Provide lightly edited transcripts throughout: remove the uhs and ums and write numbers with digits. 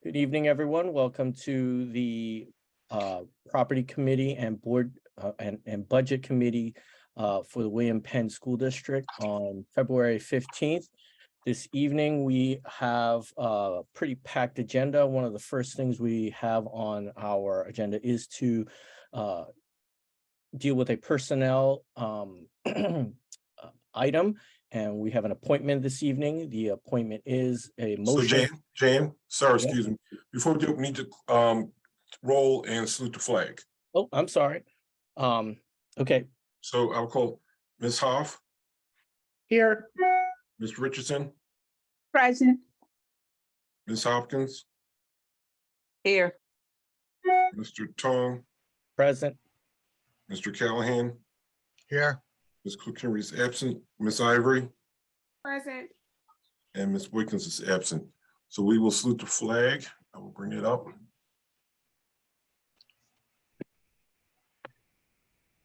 Good evening, everyone. Welcome to the Property Committee and Board and Budget Committee for the William Penn School District on February 15th. This evening, we have a pretty packed agenda. One of the first things we have on our agenda is to deal with a personnel item, and we have an appointment this evening. The appointment is a motion. So Jan, sorry, Yeah. excuse me. Before we do, we need to roll and salute the flag. Oh, I'm sorry. Okay, So I'll call Ms. Hoff, Here. Ms. Richardson, Present. Ms. Hopkins, Here. Mr. Tong, present. Mr. Callahan, Here. Ms. Cook Henry is absent, Ms. Ivory, Present. and Ms. Wiggins is absent. So we will salute the flag. I will bring it up.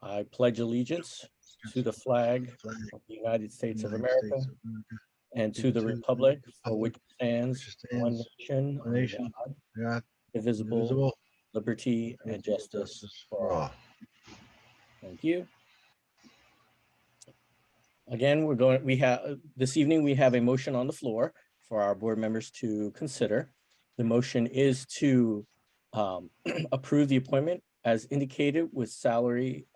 I pledge allegiance to the flag of the United States of America and to the republic for which it stands, one nation, under nation, God, God, indivisible, indivisible, liberty and justice for all. Thank you. Again, this evening, we have a motion on the floor for our board members to consider. The motion is to approve the appointment as indicated with salary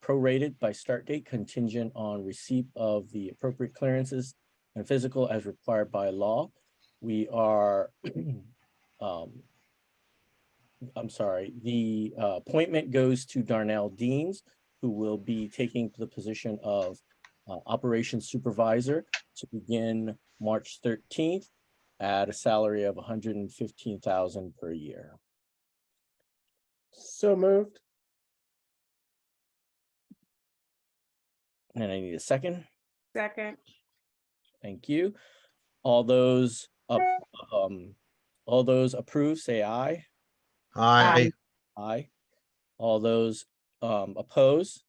prorated by start date contingent on receipt of the appropriate clearances and physical as required by law. We are, I'm sorry, the appointment goes to Darnell Deans, who will be taking the position of operations supervisor to begin March 13th at a salary of $115,000 per year. So moved. And I need a second. Second. Thank you. All those approve, say aye. Aye. Aye. All those oppose.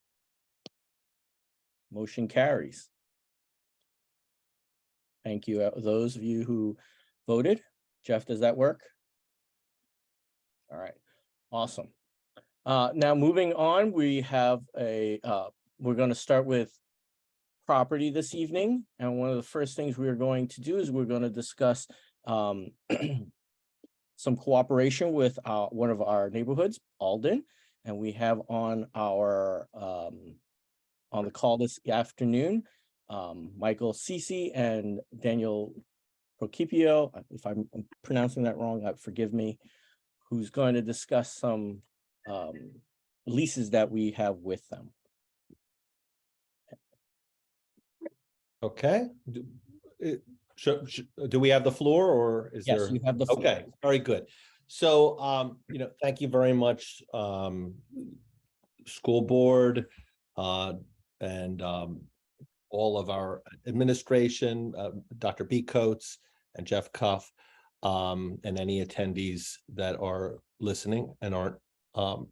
Motion carries. Thank you. Those of you who voted. Jeff, does that work? All right, awesome. Now moving on, we have we're going to start with property this evening. And one of the first things we're going to do is we're going to discuss some cooperation with one of our neighborhoods, Alden. And we have on our on the call this afternoon, Michael Ceci and Daniel Procipio, if I'm pronouncing that wrong, forgive me, who's going to discuss some leases that we have with them. Okay. Do we have the floor, or is Yes, there? you have the floor. Okay, very good. So, thank you very much, school board, and all of our administration, Dr. B. Coates and Jeff Cuff, and any attendees that are listening and aren't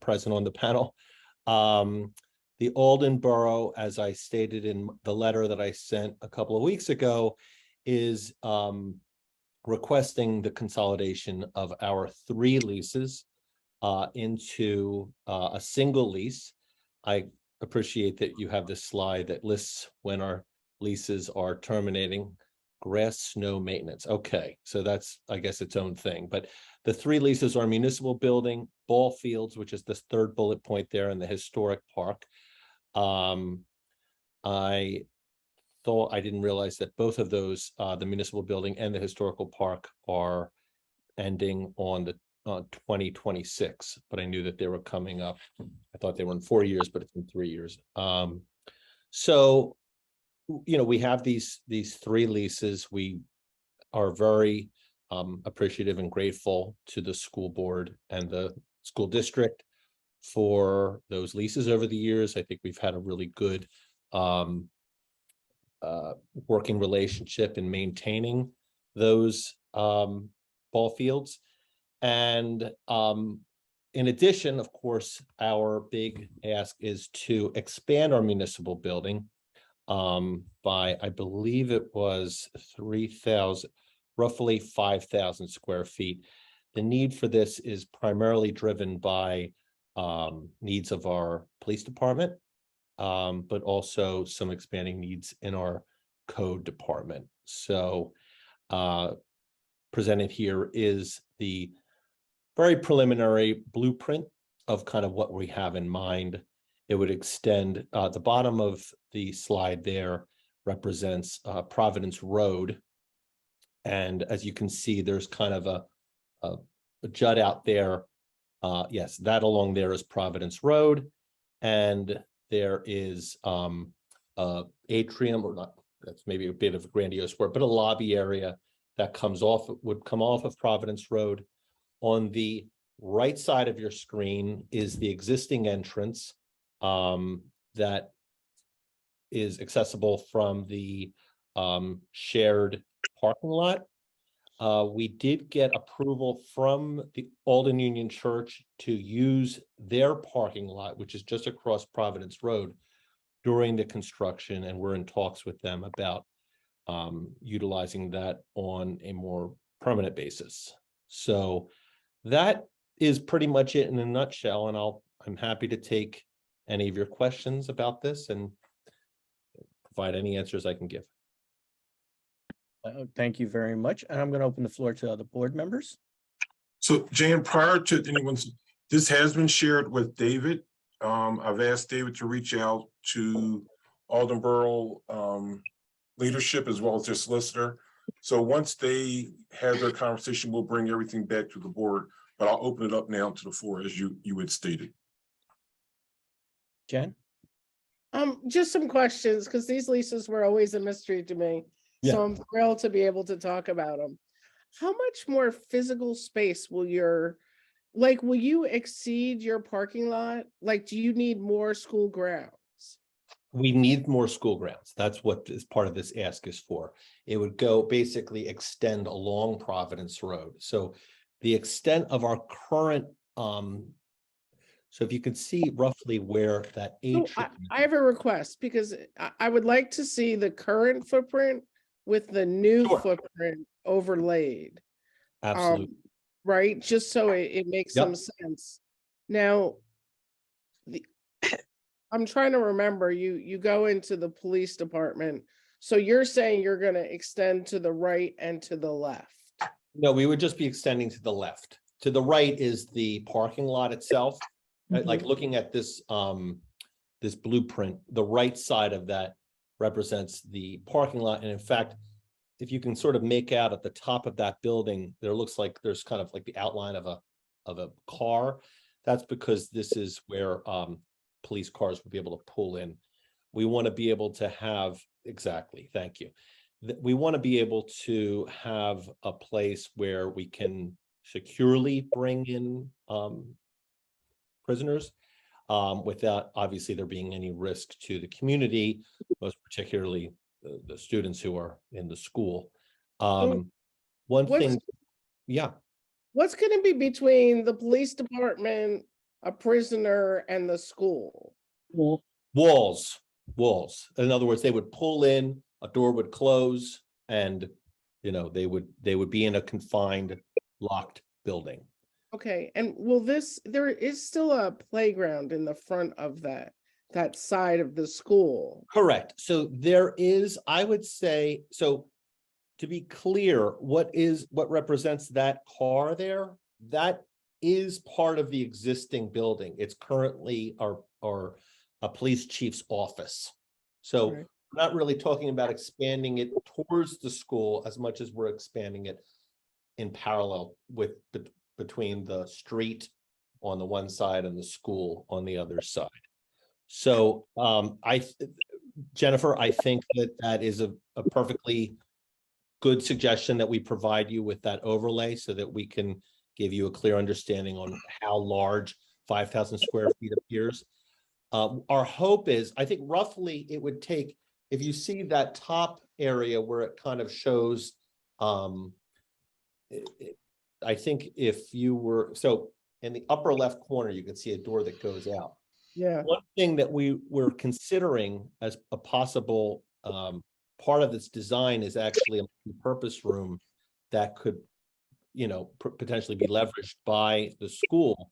present on the panel. The Alden Borough, as I stated in the letter that I sent a couple of weeks ago, is requesting the consolidation of our 3 leases into a single lease. I appreciate that you have this slide that lists when our leases are terminating. Grass, snow maintenance. Okay, so that's, I guess, its own thing. But the 3 leases are municipal building, ball fields, which is this 3rd bullet point there, in the historic park. I thought, I didn't realize that both of those, the municipal building and the historical park, are ending on the 2026, but I knew that they were coming up. I thought they were in 4 years, but it's in 3 years. So, we have these 3 leases. We are very appreciative and grateful to the school board and the school district for those leases over the years. I think we've had a really good working relationship in maintaining those ball fields. And in addition, of course, our big ask is to expand our municipal building by, I believe it was 3,000, roughly 5,000 square feet. the need for this is primarily driven by needs of our police department, but also some expanding needs in our code department. So presented here is the very preliminary blueprint of kind of what we have in mind. It would extend, the bottom of the slide there represents Providence Road. And as you can see, there's kind of a jut out there. Yes, that along there is Providence Road. And there is atrium, or not, that's maybe a bit of a grandiose word, but a lobby area that would come off of Providence Road. On the right side of your screen is the existing entrance that is accessible from the shared parking lot. We did get approval from the Alden Union Church to use their parking lot, which is just across Providence Road, during the construction, and we're in talks with them about utilizing that on a more permanent basis. So that is pretty much it in a nutshell, and I'm happy to take any of your questions about this and provide any answers I can give. Thank you very much. And I'm going to open the floor to other board members. So Jan, prior to anyone's, this has been shared with David. I've asked David to reach out to Alden Borough leadership as well as their solicitor. So once they have their conversation, we'll bring everything back to the board, but I'll open it up now to the floor as you had stated. Jen? Just some questions, because these leases were always a mystery to me. Yeah. So I'm thrilled to be able to talk about them. How much more physical space will will you exceed your parking lot? Like, do you need more school grounds? We need more school grounds. That's what this part of this ask is for. It would go basically extend along Providence Road. So the extent of our current, so if you can see roughly where that So atrium. I have a request, because I would like to see the current footprint with the new Sure. footprint overlaid. Absolutely. Right, just so it makes Yep. some sense. Now, I'm trying to remember, you go into the police department, so you're saying you're gonna extend to the right and to the left. No, we would just be extending to the left. To the right is the parking lot itself. Like looking at this, this blueprint, the right side of that represents the parking lot. And in fact, if you can sort of make out at the top of that building, there looks like there's kind of like the outline of a car. That's because this is where police cars will be able to pull in. We want to be able to have, exactly, thank you. We want to be able to have a place where we can securely bring in prisoners without obviously there being any risk to the community, most particularly the students who are in the school. One what's- thing, yeah. What's gonna be between the police department, a prisoner, and the school? Walls. In other words, they would pull in, a door would close, and they would be in a confined, locked building. Okay, and there is still a playground in the front of that side of the school. Correct. So there is, I would say, so to be clear, what represents that car there? That is part of the existing building. It's currently a police chief's office. So Right. we're not really talking about expanding it towards the school as much as we're expanding it in parallel with between the street on the one side and the school on the other side. So Jennifer, I think that is a perfectly good suggestion that we provide you with that overlay so that we can give you a clear understanding on how large 5,000 square feet appears. Our hope is, I think roughly it would take, if you see that top area where it kind of shows, I think if you were, so in the upper left corner, you can see a door that goes out. Yeah, One thing that we were considering as a possible part of this design is actually a multi-purpose room that could potentially be leveraged by the school.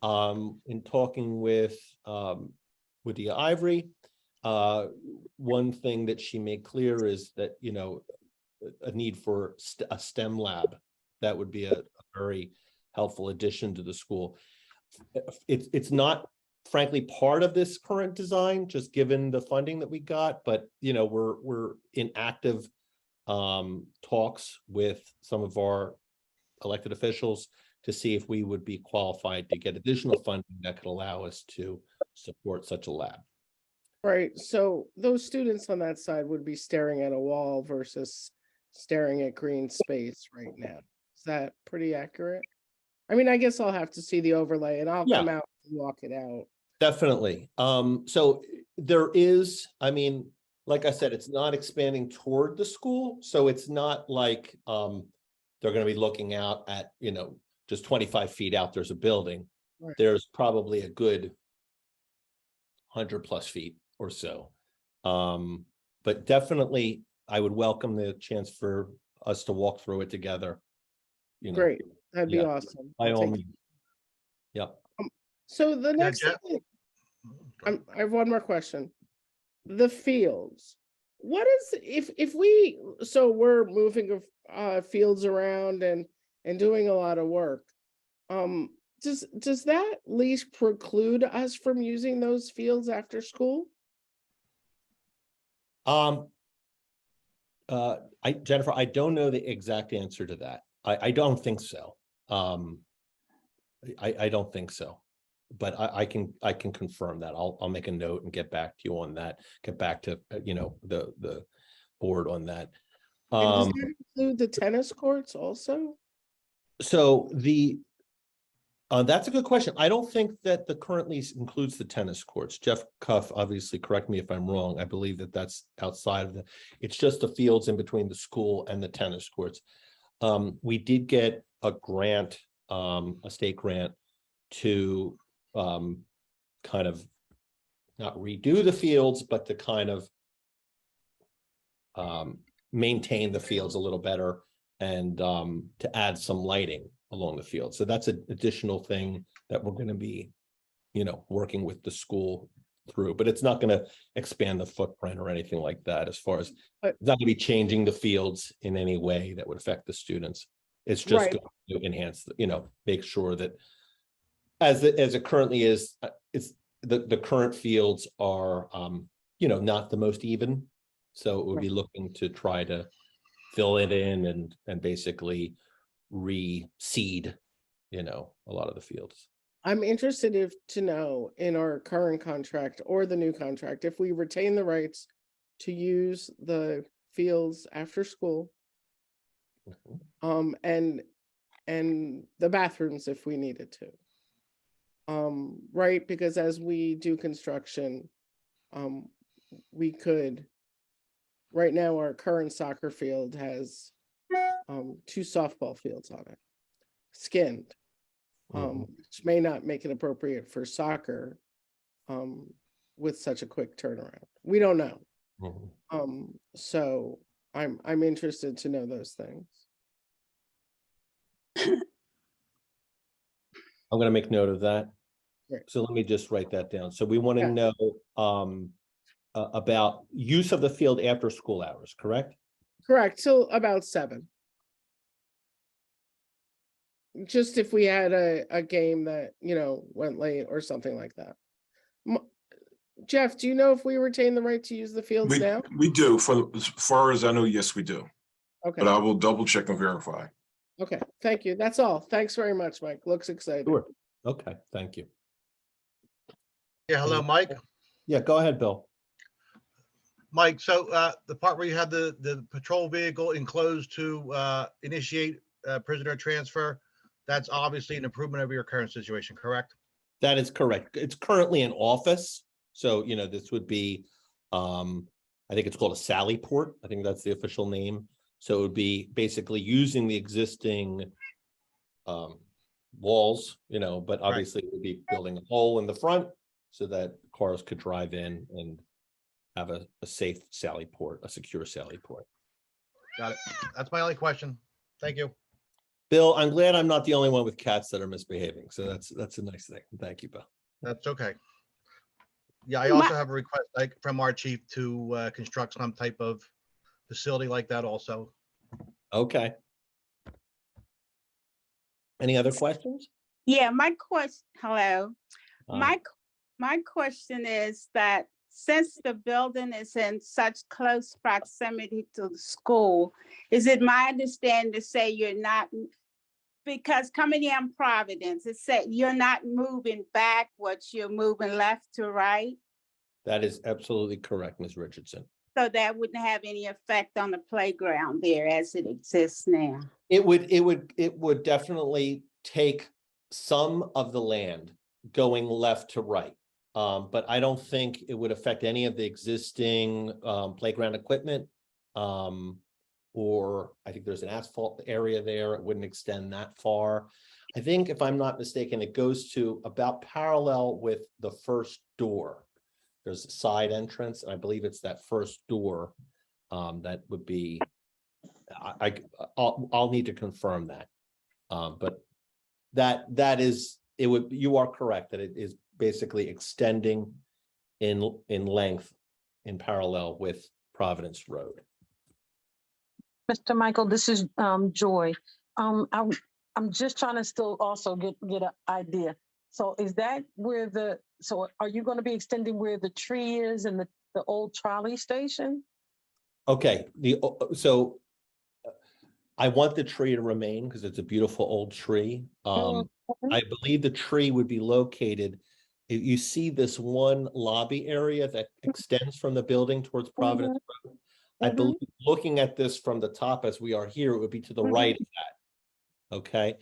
In talking with Woodea Ivory, one thing that she made clear is that, a need for a STEM lab. That would be a very helpful addition to the school. It's not frankly part of this current design, just given the funding that we got, but we're in active talks with some of our elected officials to see if we would be qualified to get additional funding that could allow us to support such a lab. Right, so those students on that side would be staring at a wall versus staring at green space right now. Is that pretty accurate? I mean, I guess I'll have to see the overlay and I'll come out and walk it out. Definitely. So there is, like I said, it's not expanding toward the school. So it's not like they're going to be looking out at, just 25 feet out, there's a building. Right. There's probably a good 100+ feet or so. But definitely, I would welcome the chance for us to walk through it together. Great, that'd be yeah, awesome. By I'll all take- means. Yep. So the next, Jeff? thing- I have one more question. The fields, what is, if we, so we're moving fields around and doing a lot of work. Does that lease preclude us from using those fields after school? Jennifer, I don't know the exact answer to that. I don't think so. I don't think so, but I can confirm that. I'll make a note and get back to you on that. Get back to the board on that. And does that include the tennis courts also? So that's a good question. I don't think that the current lease includes the tennis courts. Jeff Cuff, obviously, correct me if I'm wrong. I believe that that's outside of it's just the fields in between the school and the tennis courts. We did get a grant, a state grant to kind of not redo the fields, but to kind of maintain the fields a little better and to add some lighting along the field. So that's an additional thing that we're going to be, working with the school through, but it's not going to expand the footprint or anything like that. As far as it's not going to be changing the fields in any way that would affect the students. It's just Right. going to enhance, make sure that as it currently is, it's the current fields are, not the most even. So it would be looking to try to fill it in and basically reseed, a lot of the fields. I'm interested to know in our current contract or the new contract, if we retain the rights to use the fields after school, and the bathrooms if we needed to. Right, because as we do construction, we could, right now, our current soccer field has 2 softball fields on it, skinned. Which may not make it appropriate for soccer with such a quick turnaround. We don't know. So I'm interested to know those things. I'm going to make note of that. Great. So let me just write that down. So we want to Yeah. know about use of the field after school hours, correct? Correct, till about 7. Just if we had a game that, went late or something like that. Jeff, do you know if we retain the right to use the fields now? We do, for as far as I know, yes, we do, Okay, but I will double check and verify. okay, thank you. That's all. Thanks very much, Mike. Looks exciting. Sure. Okay, thank you. Yeah, hello, Mike. Yeah, go ahead, Bill. Mike, so the part where you had the patrol vehicle enclosed to initiate prisoner transfer, that's obviously an improvement of your current situation, correct? That is correct. It's currently an office. So, this would be, I think it's called a Sally Port. I think that's the official name. So it would be basically using the existing walls, but obviously it would be building a hole in the front so that cars could drive in and have a safe Sally Port, a secure Sally Port. Got it. That's my only question. Thank you. Bill, I'm glad I'm not the only one with cats that are misbehaving. So that's a nice thing. Thank you, Bill. That's okay. Yeah, I My- also have a request like from our chief to construct some type of facility like that also. Okay. Any other questions? Yeah, my question, hello. Uh, My question is that since the building is in such close proximity to the school, is it my understanding to say you're not, because coming in Providence, it said you're not moving backwards, you're moving left to right? That is absolutely correct, Ms. Richardson. So that wouldn't have any effect on the playground there as it exists now? It would definitely take some of the land going left to right. But I don't think it would affect any of the existing playground equipment. Or I think there's an asphalt area there. It wouldn't extend that far. I think if I'm not mistaken, it goes to about parallel with the first door. There's a side entrance, and I believe it's that first door that would be. I'll need to confirm that. But that is, it would, you are correct that it is basically extending in length in parallel with Providence Road. Mr. Michael, this is Joy. I'm just trying to still also get an idea. So is that where so are you going to be extending where the tree is and the old trolley station? Okay, so I want the tree to remain because it's a beautiful old tree. Mhm. I believe the tree would be located. You see this one lobby area that extends from the building towards Providence Road. I Mhm. believe looking at this from the top as we are here, it would be to the Mhm. right of that. Okay.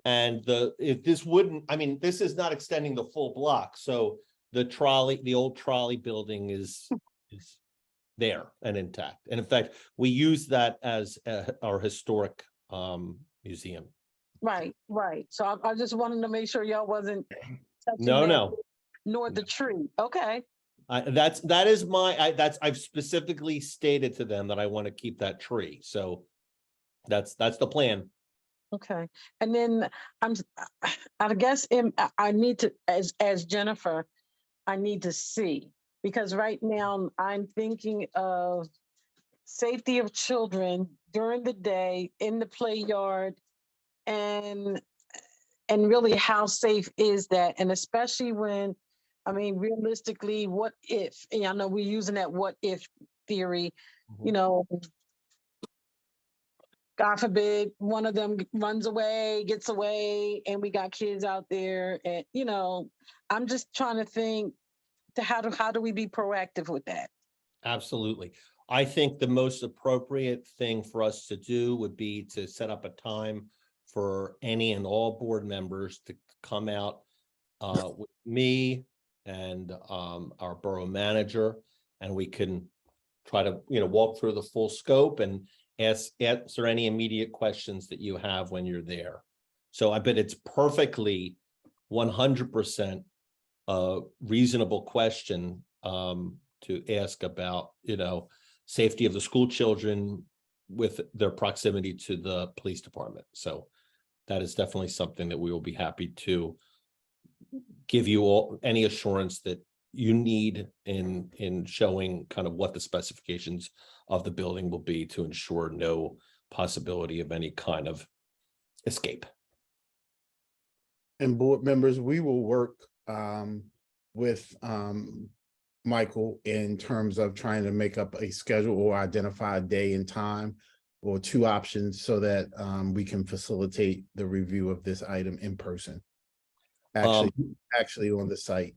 And if this wouldn't, I mean, this is not extending the full block. So the old trolley building is there and intact. And in fact, we use that as our historic museum. Right. So I just wanted to make sure y'all wasn't touching No, that, no. nor the tree. Okay. I've specifically stated to them that I want to keep that tree. So that's the plan. Okay. And then I guess I need to, as Jennifer, I need to see, because right now I'm thinking of safety of children during the day in the play yard, and really how safe is that? And especially when, I mean, realistically, what if, and I know we're using that what if theory, you know, God forbid, one of them runs away, gets away, and we got kids out there. And, you know, I'm just trying to think to how do we be proactive with that? Absolutely. I think the most appropriate thing for us to do would be to set up a time for any and all board members to come out with me and our borough manager, and we can try to, walk through the full scope and answer any immediate questions that you have when you're there. So I bet it's perfectly 100% a reasonable question to ask about, safety of the school children with their proximity to the police department. So that is definitely something that we will be happy to give you all any assurance that you need in showing kind of what the specifications of the building will be to ensure no possibility of any kind of escape. And board members, we will work with Michael in terms of trying to make up a schedule or identify a day and time or two options so that we can facilitate the review of this item in person. Actually on the site.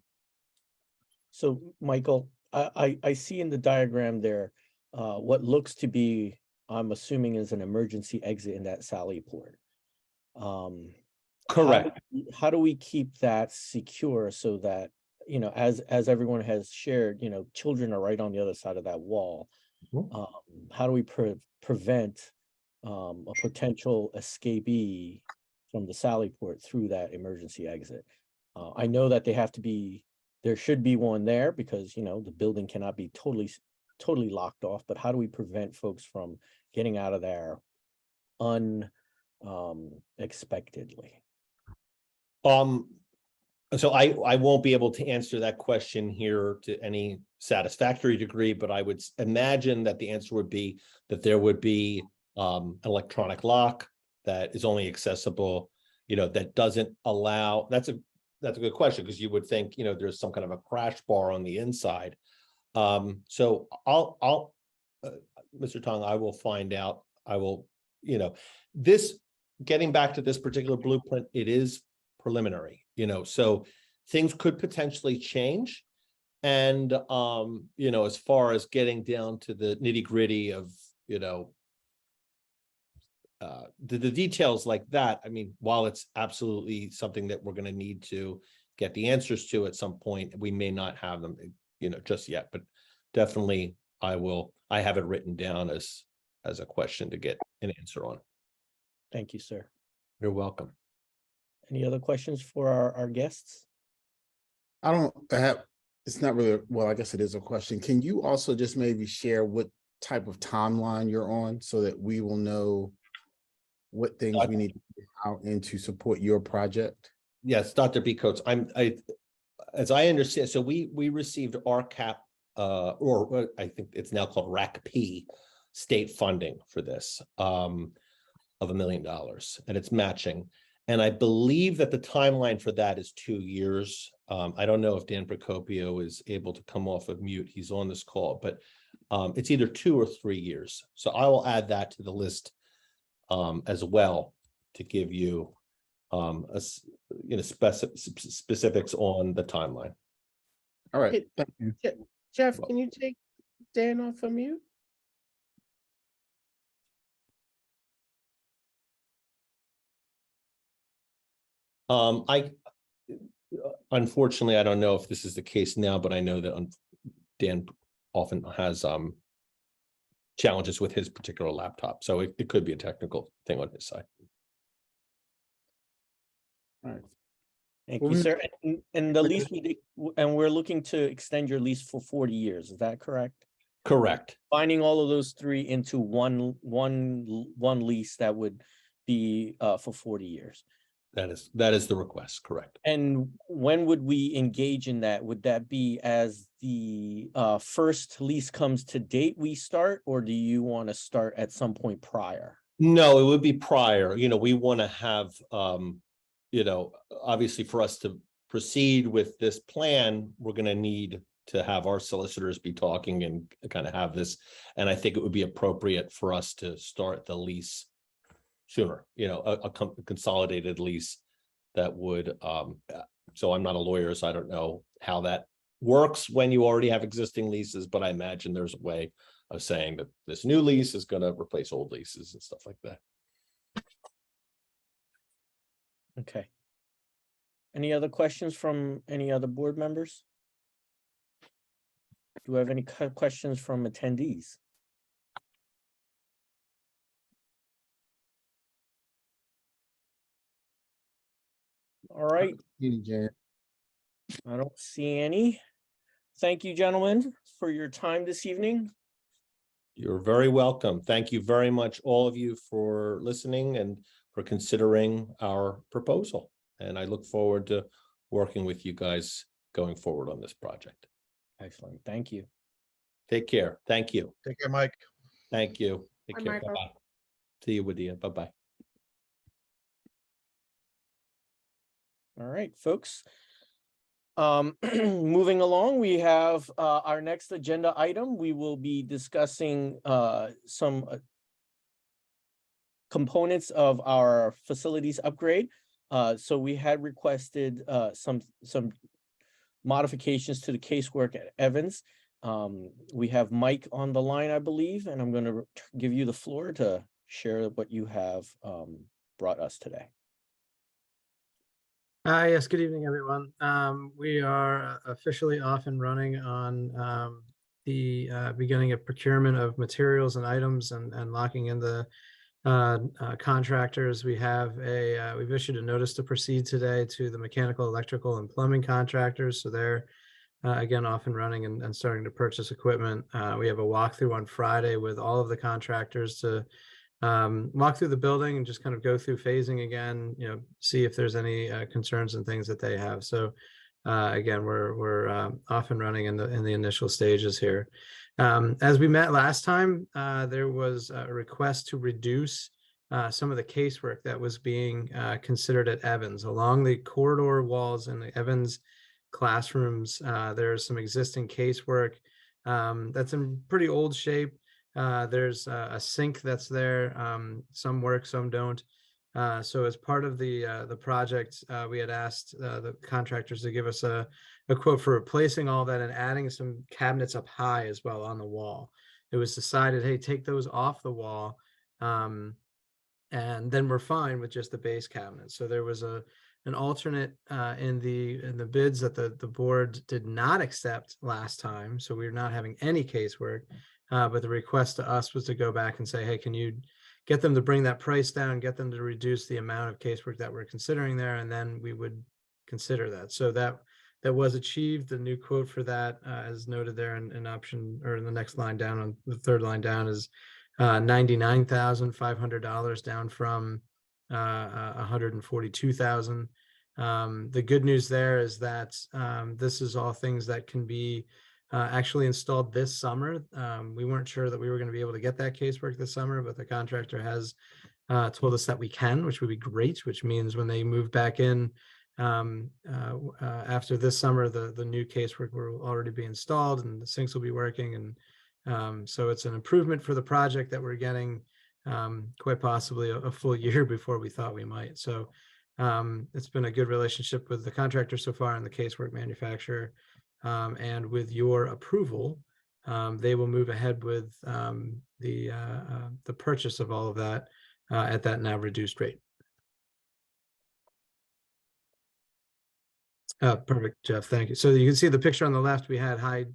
So, Michael, I see in the diagram there, what looks to be, I'm assuming, is an emergency exit in that Sally Port. Correct. How do we keep that secure so that, as everyone has shared, children are right on the other side of that wall. Mhm. How do we prevent a potential escapee from the Sally Port through that emergency exit? I know that there should be one there because, the building cannot be totally locked off, but how do we prevent folks from getting out of there expectedly? So I won't be able to answer that question here to any satisfactory degree, but I would imagine that the answer would be that there would be an electronic lock that is only accessible, that doesn't allow, that's a good question, because you would think, there's some kind of a crash bar on the inside. So I'll Mr. Tong, I will find out. I will, this, getting back to this particular blueprint, it is preliminary, so things could potentially change. And, as far as getting down to the nitty gritty of, the details like that, I mean, while it's absolutely something that we're going to need to get the answers to at some point, we may not have them, just yet, but definitely I have it written down as a question to get an answer on. Thank you, sir. You're welcome. Any other questions for our guests? I don't have, it's not really, well, I guess it is a question. Can you also just maybe share what type of timeline you're on so that we will know what things we need to get out and to support your project? Yes, Dr. B. Coates, as I understand, so we received RCAP, or I think it's now called RACP, state funding for this, of $1 million, and it's matching. And I believe that the timeline for that is 2 years. I don't know if Dan Procopio is able to come off of mute. He's on this call, but it's either 2 or 3 years. So I will add that to the list as well to give you specifics on the timeline. All right. Thank you. Jeff, can you take Dan off of mute? Unfortunately, I don't know if this is the case now, but I know that Dan often has challenges with his particular laptop, so it could be a technical thing on his side. All right. Thank Well, you, we- sir. And the lease and we're looking to extend your lease for 40 years. Is that correct? Correct. Finding all of those three into one lease that would be for 40 years. That is the request. Correct. And when would we engage in that? Would that be as the first lease comes to date we start, or do you want to start at some point prior? No, it would be prior. We want to have, obviously for us to proceed with this plan, we're going to need to have our solicitors be talking and kind of have this. And I think it would be appropriate for us to start the lease sooner, a consolidated lease that would, so I'm not a lawyer, so I don't know how that works when you already have existing leases, but I imagine there's a way of saying that this new lease is going to replace old leases and stuff like that. Okay. Any other questions from any other board members? Do we have any questions from attendees? All right, Jan. I don't see any. Thank you, gentlemen, for your time this evening. You're very welcome. Thank you very much, all of you, for listening and for considering our proposal. And I look forward to working with you guys going forward on this project. Excellent. Thank you. Take care. Thank you. Take care, Mike. Thank you. Take Bye, care. Michael. Bye-bye. See you, Wadia. Bye-bye. All right, folks. Moving along, we have our next agenda item. We will be discussing some components of our facilities upgrade. So we had requested some modifications to the casework at Evans. We have Mike on the line, I believe, and I'm going to give you the floor to share what you have brought us today. Yes, good evening, everyone. We are officially off and running on the beginning of procurement of materials and items and locking in the contractors. We've issued a notice to proceed today to the mechanical, electrical, and plumbing contractors. So they're again off and running and starting to purchase equipment. We have a walkthrough on Friday with all of the contractors to walk through the building and just kind of go through phasing again, see if there's any concerns and things that they have. So again, we're off and running in the initial stages here. As we met last time, there was a request to reduce some of the casework that was being considered at Evans. Along the corridor walls in the Evans classrooms, there's some existing casework that's in pretty old shape. There's a sink that's there. Some work, some don't. So as part of the project, we had asked the contractors to give us a quote for replacing all that and adding some cabinets up high as well on the wall. It was decided, hey, take those off the wall, and then we're fine with just the base cabinets. So there was an alternate in the bids that the board did not accept last time. So we're not having any casework, but the request to us was to go back and say, hey, can you get them to bring that price down, get them to reduce the amount of casework that we're considering there, and then we would consider that. So that was achieved. The new quote for that, as noted there in option, or in the next line down, on the third line down, is $99,500, down from $142,000. The good news there is that this is all things that can be actually installed this summer. We weren't sure that we were going to be able to get that casework this summer, but the contractor has told us that we can, which would be great, which means when they move back in after this summer, the new casework will already be installed and the sinks will be working. And so it's an improvement for the project that we're getting, quite possibly a full year before we thought we might. So it's been a good relationship with the contractor so far and the casework manufacturer. And with your approval, they will move ahead with the purchase of all of that at that now reduced rate. Perfect, Jeff. Thank you. So you can see the picture on the left. We had high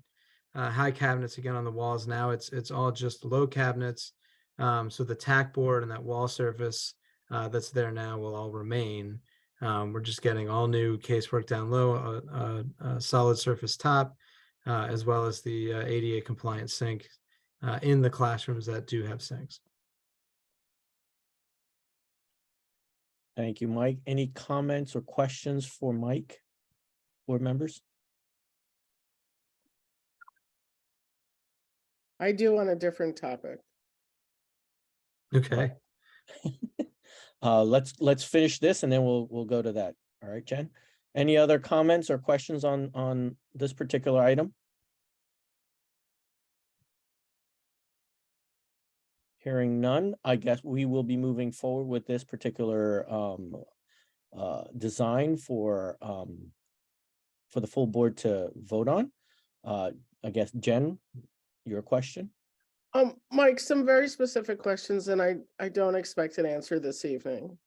cabinets again on the walls. Now it's all just low cabinets. So the tack board and that wall surface that's there now will all remain. We're just getting all new casework down low, a solid surface top, as well as the ADA compliant sink in the classrooms that do have sinks. Thank you, Mike. Any comments or questions for Mike, board members? I do on a different topic. Okay. Let's finish this and then we'll go to that. All right, Jen. Any other comments or questions on this particular item? Hearing none, I guess we will be moving forward with this particular design for the full board to vote on. I guess, Jen, your question? Mike, some very specific questions, and I don't expect an answer this evening.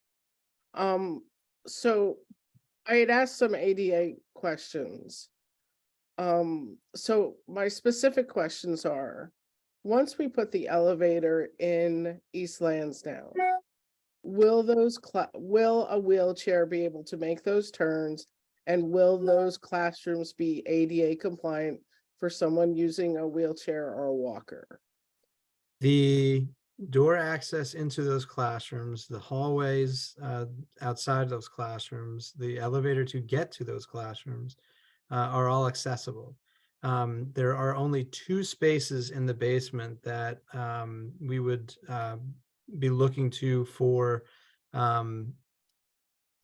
So I had asked some ADA questions. So my specific questions are, once we put the elevator in East Lansdowne, will a wheelchair be able to make those turns, and will those classrooms be ADA compliant for someone using a wheelchair or a walker? The door access into those classrooms, the hallways outside those classrooms, the elevator to get to those classrooms are all accessible. There are only 2 spaces in the basement that we would be looking to for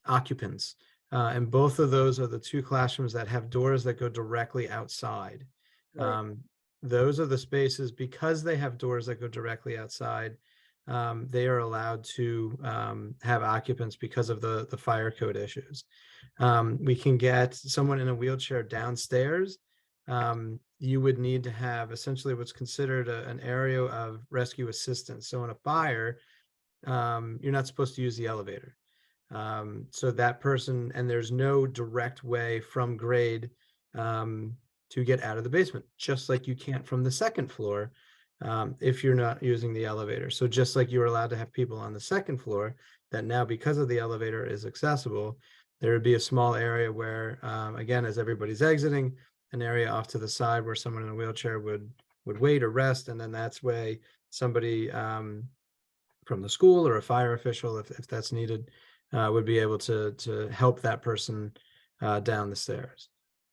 occupants. And both of those are the 2 classrooms that have doors that go directly outside. Right. Those are the spaces, because they have doors that go directly outside, they are allowed to have occupants because of the fire code issues. We can get someone in a wheelchair downstairs. You would need to have essentially what's considered an area of rescue assistance. So in a fire, you're not supposed to use the elevator. So that person, and there's no direct way from grade to get out of the basement, just like you can't from the second floor if you're not using the elevator. So just like you're allowed to have people on the second floor, that now because of the elevator is accessible, there would be a small area where, again, as everybody's exiting, an area off to the side where someone in a wheelchair would wait or rest, and then that's where somebody from the school or a fire official, if that's needed, would be able to help that person down the stairs.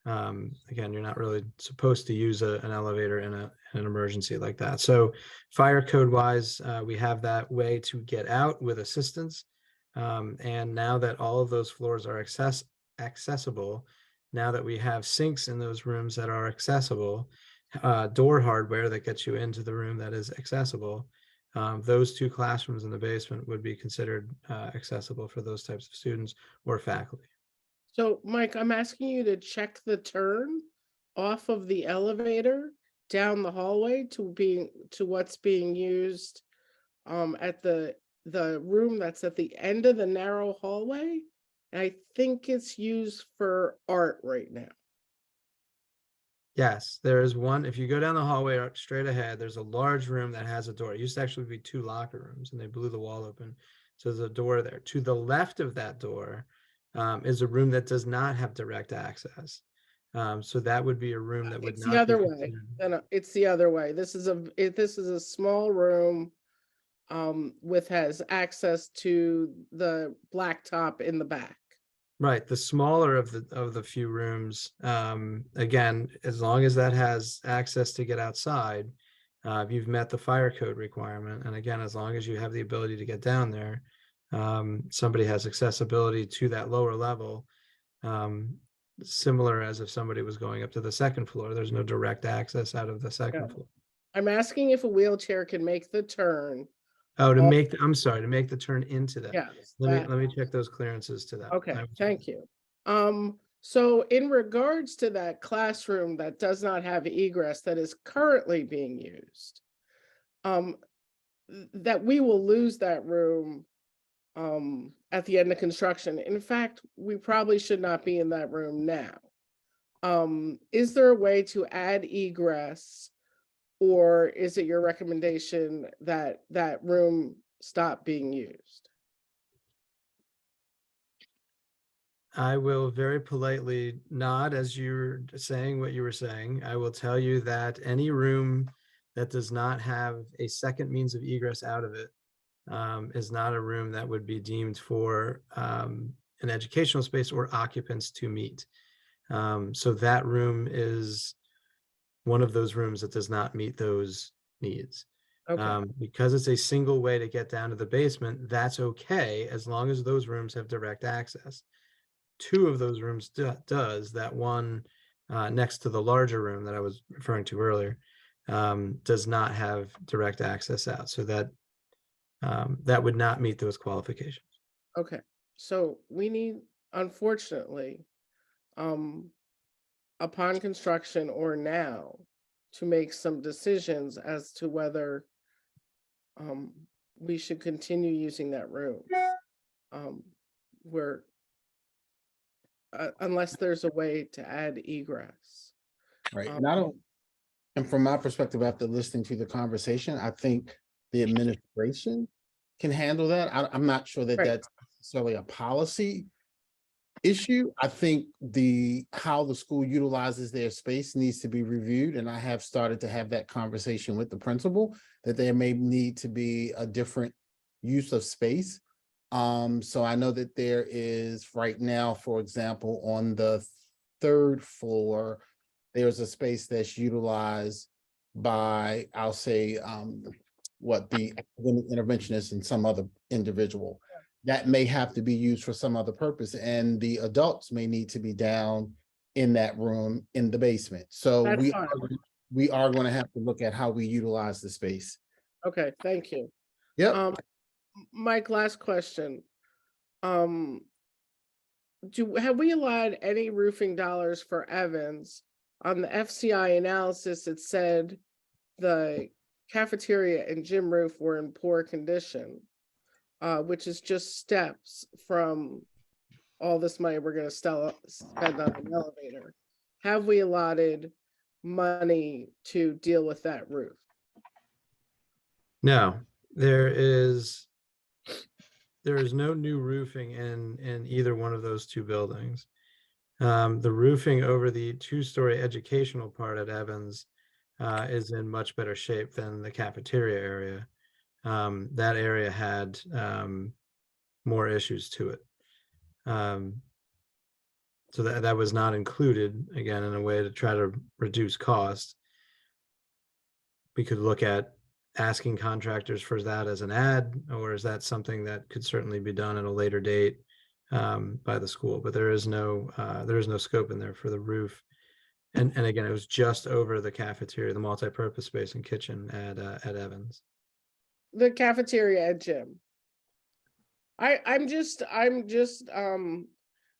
Again, you're not really supposed to use an elevator in an emergency like that. So fire code wise, we have that way to get out with assistance. And now that all of those floors are accessible, now that we have sinks in those rooms that are accessible, door hardware that gets you into the room that is accessible, those 2 classrooms in the basement would be considered accessible for those types of students or faculty. So Mike, I'm asking you to check the turn off of the elevator down the hallway to what's being used at the room that's at the end of the narrow hallway. And I think it's used for art right now. Yes, there is one. If you go down the hallway straight ahead, there's a large room that has a door. It used to actually be 2 locker rooms, and they blew the wall open. So there's a door there. To the left of that door is a room that does not have direct access. So that would be a room that would It's not the other be way. considered- No, it's the other way. This is a small room has access to the blacktop in the back. Right, the smaller of the few rooms, again, as long as that has access to get outside, you've met the fire code requirement. And again, as long as you have the ability to get down there, somebody has accessibility to that lower level, similar as if somebody was going up to the 2nd floor. There's no direct access out of the 2nd Yeah. floor. I'm asking if a wheelchair can make the turn. Oh, Oh. I'm sorry, to make the turn into that. Yes. Let me check those clearances to that. Okay, thank you. So in regards to that classroom that does not have egress that is currently being used, that we will lose that room at the end of construction. In fact, we probably should not be in that room now. Is there a way to add egress, or is it your recommendation that that room stop being used? I will very politely nod as you're saying what you were saying. I will tell you that any room that does not have a second means of egress out of it is not a room that would be deemed for an educational space or occupants to meet. So that room is one of those rooms that does not meet those needs. Okay, Because it's a single way to get down to the basement, that's okay, as long as those rooms have direct access. 2 of those rooms does. That one next to the larger room that I was referring to earlier does not have direct access out. So that would not meet those qualifications. okay. So we need, unfortunately, upon construction or now, to make some decisions as to whether we should continue using that room. Where unless there's a way to add egress. Right, and I don't, and from my perspective, after listening to the conversation, I think the administration can handle that. I'm not sure that Right. that's necessarily a policy issue. I think how the school utilizes their space needs to be reviewed, and I have started to have that conversation with the principal, that there may need to be a different use of space. So I know that there is right now, for example, on the 3rd floor, there's a space that's utilized by, I'll say, the academic interventionist and some other individual. That may have to be used for some other purpose, and the adults may need to be down in that room in the basement. So That's we fine. are going to have to look at how we utilize the space. Okay, thank you. Yep. Mike, last question. Have we allowed any roofing dollars for Evans? On the FCI analysis, it said the cafeteria and gym roof were in poor condition, which is just steps from all this money we're gonna spend on an elevator. Have we allotted money to deal with that roof? No, there is no new roofing in either one of those 2 buildings. The roofing over the 2-story educational part at Evans is in much better shape than the cafeteria area. that area had more issues to it. So that was not included, again, in a way to try to reduce cost. We could look at asking contractors for that as an ad, or is that something that could certainly be done at a later date by the school? But there is no scope in there for the roof. And again, it was just over the cafeteria, the multi-purpose space and kitchen at Evans. The cafeteria at gym. I'm just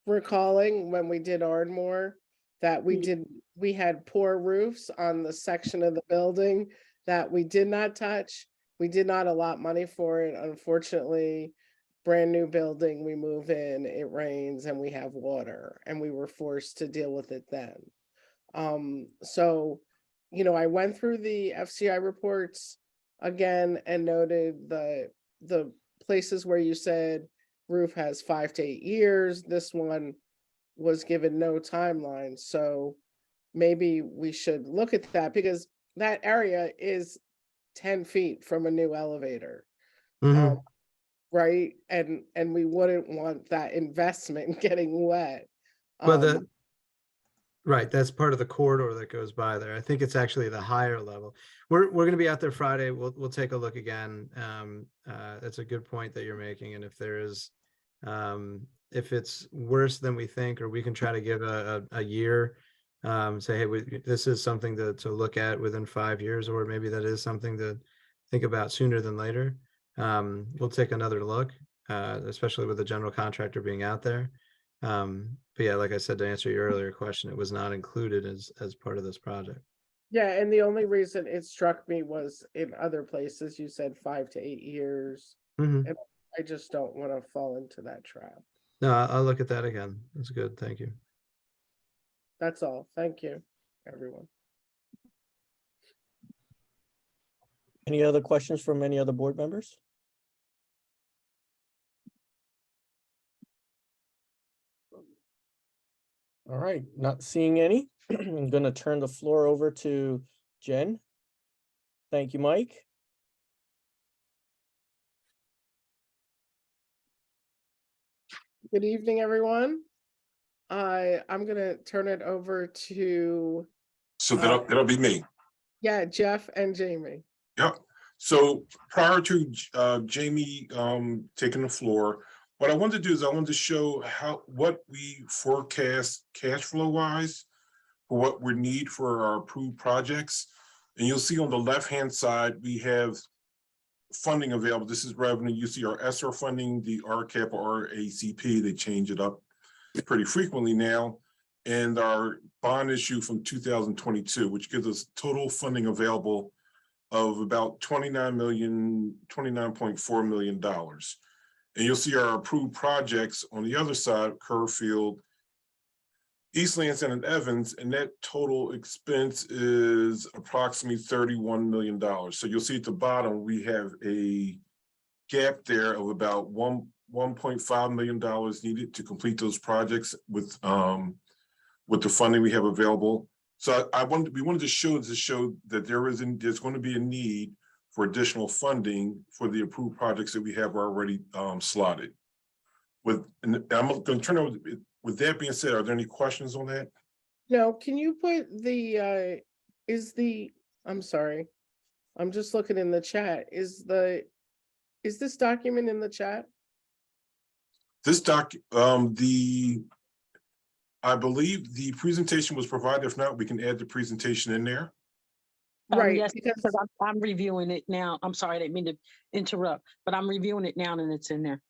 recalling when we did Ardmore that we had poor roofs on the section of the building that we did not touch. We did not allot money for it. Unfortunately, brand new building, we move in, it rains and we have water, and we were forced to deal with it then. So, you know, I went through the FCI reports again and noted the places where you said roof has 5 to 8 years. This one was given no timeline. So maybe we should look at that, because that area is 10 feet from a new elevator. Mhm. Right? And we wouldn't want that investment getting wet. Well, right, that's part of the corridor that goes by there. I think it's actually the higher level. We're going to be out there Friday. We'll take a look again. That's a good point that you're making. And if there is, if it's worse than we think, or we can try to give a year, say, hey, this is something to look at within 5 years, or maybe that is something to think about sooner than later. We'll take another look, especially with the general contractor being out there. But yeah, like I said, to answer your earlier question, it was not included as part of this project. Yeah, and the only reason it struck me was in other places, you said 5 to 8 years. Mhm. And I just don't want to fall into that trap. No, I'll look at that again. That's good. Thank you. That's all. Thank you, everyone. Any other questions from any other board members? All right, not seeing any. I'm gonna turn the floor over to Jen. Thank you, Mike. Good evening, everyone. I'm gonna turn it over to, So that'll be me. yeah, Jeff and Jamie. Yep. So prior to Jamie taking the floor, what I wanted to do is I wanted to show what we forecast cash flow wise for what we need for our approved projects. And you'll see on the left-hand side, we have funding available. This is revenue. You see our ESSER funding, the RCAP or RACP, they change it up pretty frequently now. And our bond issue from 2022, which gives us total funding available of about $29.4 million. And you'll see our approved projects on the other side, Kerrfield, East Lansing and Evans, and that total expense is approximately $31 million. So you'll see at the bottom, we have a gap there of about $1.5 million needed to complete those projects with the funding we have available. So we wanted to show that there's going to be a need for additional funding for the approved projects that we have already slotted. And I'm going to turn over. With that being said, are there any questions on that? No, can you put the, I'm sorry, I'm just looking in the chat. Is this document in the chat? This I believe the presentation was provided. If not, we can add the presentation in there. Right, Yes, because because I'm reviewing it now. I'm sorry, I didn't mean to interrupt, but I'm reviewing it now and it's in there.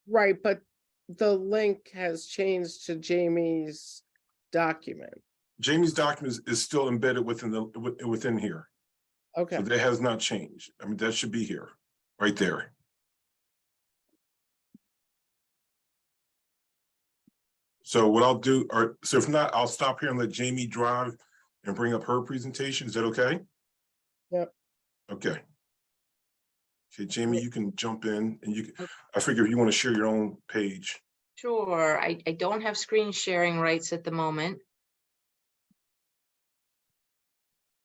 right, but the link has changed to Jamie's document. Jamie's document is still embedded within here. Okay. So that has not changed. I mean, that should be here, right there. So what I'll do, so if not, I'll stop here and let Jamie drive and bring up her presentation. Is that okay? Yep. Okay. Okay, Jamie, you can jump in and I figure you want to share your own page. Sure. I don't have screen sharing rights at the moment.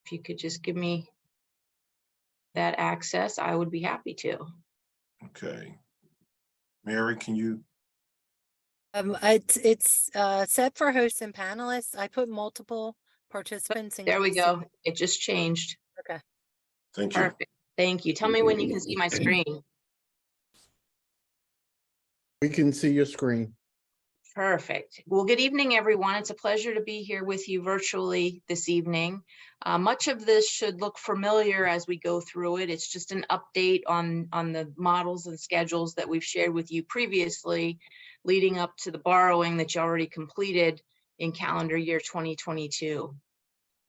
If you could just give me, that access, I would be happy to. Okay. Mary, can you? It's set for hosts and panelists. I put multiple participants. in There we case go. It just changed. Okay. Thank you. Perfect. Thank you. Tell me when you can see my screen. We can see your screen. Perfect. Well, good evening, everyone. It's a pleasure to be here with you virtually this evening. Much of this should look familiar as we go through it. It's just an update on the models and schedules that we've shared with you previously, leading up to the borrowing that you already completed in calendar year 2022.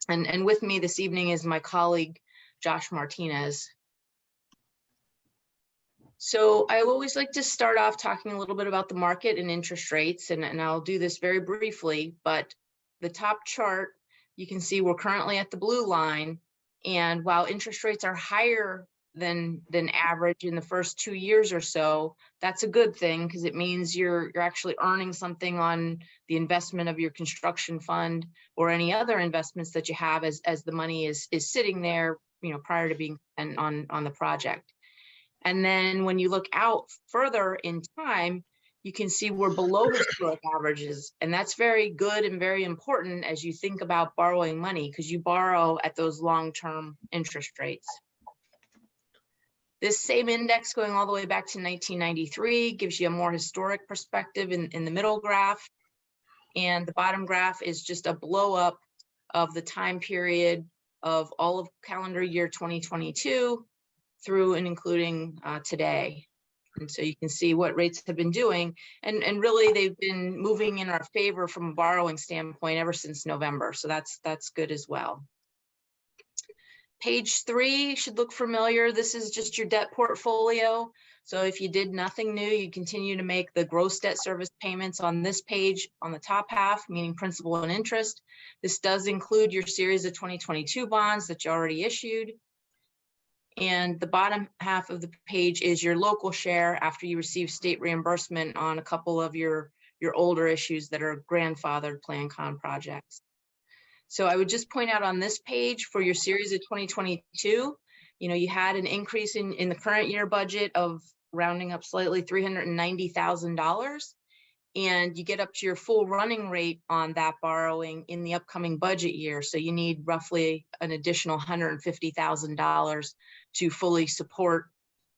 And with me this evening is my colleague, Josh Martinez. So I always like to start off talking a little bit about the market and interest rates, and I'll do this very briefly, but the top chart, you can see we're currently at the blue line. And while interest rates are higher than average in the first 2 years or so, that's a good thing because it means you're actually earning something on the investment of your construction fund or any other investments that you have as the money is sitting there, prior to being spent on the project. And then when you look out further in time, you can see we're below historic averages. And that's very good and very important as you think about borrowing money, because you borrow at those long-term interest rates. This same index going all the way back to 1993 gives you a more historic perspective in the middle graph. And the bottom graph is just a blow up of the time period of all of calendar year 2022 through and including today. And so you can see what rates have been doing. And really they've been moving in our favor from a borrowing standpoint ever since November. So that's good as well. Page 3 should look familiar. This is just your debt portfolio. So if you did nothing new, you continue to make the gross debt service payments on this page on the top half, meaning principal and interest. This does include your series of 2022 bonds that you already issued. And the bottom half of the page is your local share after you receive state reimbursement on a couple of your older issues that are grandfathered Plan Con projects. So I would just point out on this page for your series of 2022, you had an increase in the current year budget of rounding up slightly $390,000. And you get up to your full running rate on that borrowing in the upcoming budget year. So you need roughly an additional $150,000 to fully support